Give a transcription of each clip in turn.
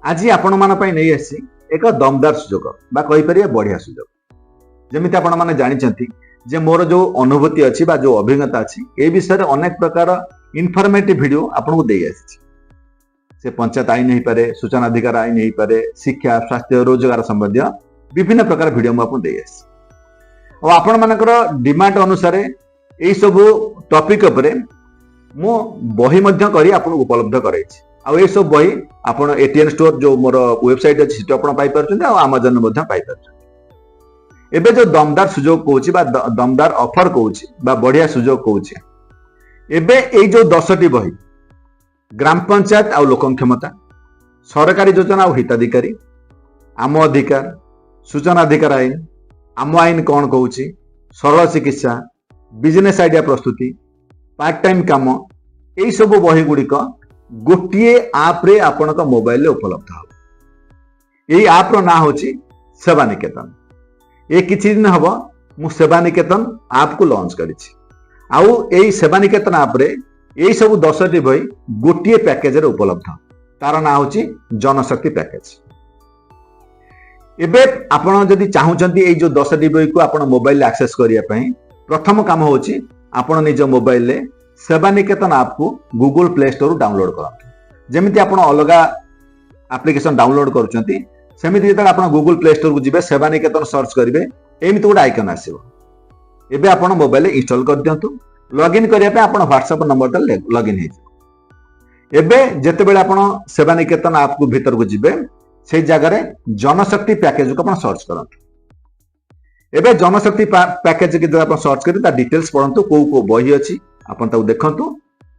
आज आपण मान पई नहीं आसी एक दमदार सुजोग बा कहि परिए बढ़िया सुजोग। जेमिति आपण माने जानिचंती जे मोर जो अनुभूति अछि बा जो अभिज्ञता अछि ए विषय रे अनेक प्रकार इनफॉर्मेटिव वीडियो आपन को देई आसी। से पंचायत आईन नहीं पारे, सूचना अधिकार आईन नहीं पारे, शिक्षा, स्वास्थ्य, रोजगार संबंधी विभिन्न प्रकार वीडियो मु आपन देई आसी। और आपण मानकर डिमांड अनुसार एई सब टॉपिक उपरे मु बही मध्य करी आपन उपलब्ध कराई छी। आ ए सब बही आपन एटीएन स्टोर जो मोर वेबसाइट अछि सेटा आपन पाई परछन आ अमेज़न मध्य पाई परछन। एबे जो दमदार सुजोग कहूची बा दमदार ऑफर कहूची बा बढ़िया सुजोग कहूची, एबे एई जो 10टी बही ग्राम पंचायत आ लोक क्षमता, सरकारी योजना और हिताधिकारी, आम अधिकार, सूचना अधिकार आईन, आम आईन कौन कहूची, सरल चिकित्सा, बिजनेस आइडिया प्रस्तुति, पार्ट टाइम काम, यही सब बही गुड़िक गोटे आप रे आपन मोबाइल रे उपलब्ध हो। यही आप रो ना होची सेवा निकेतन। ये किछि दिन हबो मु सेवा निकेतन आप को लॉन्च करिछि। आउ एई सेवा निकेतन आप रे यही सब 10टी बही गोटे पैकेज रे उपलब्ध। तार ना होची जनशक्ति पैकेज। एबे आपण जदि चाहुचंती एई जो 10टी बही को आपण मोबाइल एक्सेस करिया पई प्रथम काम होची आपण निज मोबाइल रे सेवा निकेतन आप को गूगल प्ले स्टोर डाउनलोड करंतु। जेमिति आपण अलगा एप्लिकेशन डाउनलोड करूचंती सेमिति जतन आपण गूगल प्ले स्टोर को जिबे सेवा निकेतन सर्च करिवे एमिति गोटे आइकन आसीबो। एबे आपण मोबाइल इंस्टॉल कर दियंतु। लॉगिन करिया पे आपण व्हाट्सएप नंबर ता लॉगिन हे। एबे जते बेले आपण सेवा निकेतन आप को भीतर को जिबे से जगह रे जनशक्ति पैकेज को आपण सर्च करंतु। एबे जनशक्ति पैकेज के जब आपण सर्च करी ता डिटेल्स पढंतु को बही अछि आपण ताऊ देखंतु।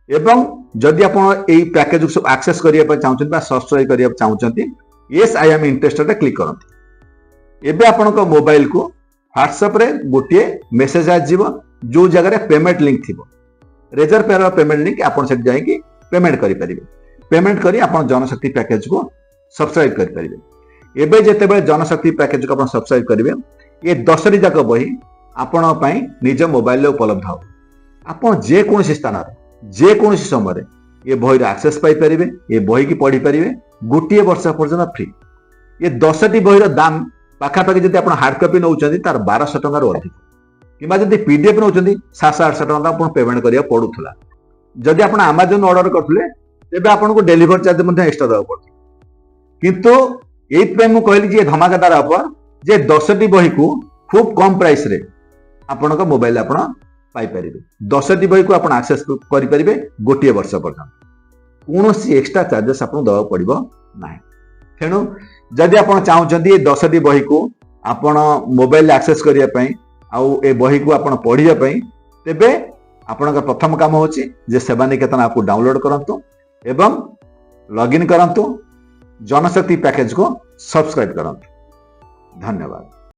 एवं जदि आपण एई पैकेज को एक्सेस करिया पे चाहुचंती बा सब्सक्राइब करिया चाहुचंती yes I am interested click करंतु। एबे आपण को मोबाइल को व्हाट्सएप रे गोटे मेसेज आ जीवो जो जगह रे पेमेंट लिंक थिबो। रेजर पेर पेमेंट लिंक आपण से जाई कि पेमेंट करि परिबे। पेमेंट करी आपण जनशक्ति पैकेज को सब्सक्राइब करि परिबे। एबे जते बेले जनशक्ति पैकेज को आपण सब्सक्राइब करिवे ये 10टी जाक बही आपण पई निज मोबाइल रे उपलब्ध हो। आपण जे कोनसी स्थान रे जे कोनसी समय रे ये बही रे एक्सेस पाई परिबे। ये बही की पढ़ी परिबे गोटे वर्ष पर्यंत फ्री। ये 10टी बही रो दाम पाखापाखि जदि आपण हार्ड कॉपी नउचंती तार 1200 टଙ୍କା रो अधिक किबा जदि पीडीएफ नउचंती 700-800 टଙ୍କା आपण पेमेंट करिया पडुथला। जदि आपण अमेज़न ऑर्डर करथले तेबे आपण को डिलीवर चार्ज मध्ये एक्स्ट्रा दवा पड़त। किंतु एत पे मु कहली जे धमाकेदार ऑफर जे 10टी बही को खूब कम प्राइस रे आपण को मोबाइल आपण पाई परिबे। 10टी बही को आपण एक्सेस करि परिबे गोटे वर्ष पर्यंत। कोनोसी एक्स्ट्रा चार्जेस आपण दवा पड़िबो नाही। तेणु जदि आपण चाहुचंती ए 10टी बही को आपण मोबाइल एक्सेस करिया पई आउ ए बही को आपण पढ़िया पई तेबे आपण का प्रथम काम होची जे सेवा निकेतन आपको डाउनलोड करंतु एवं लॉगिन करंतु जनशक्ति पैकेज को सब्सक्राइब करंतु। धन्यवाद।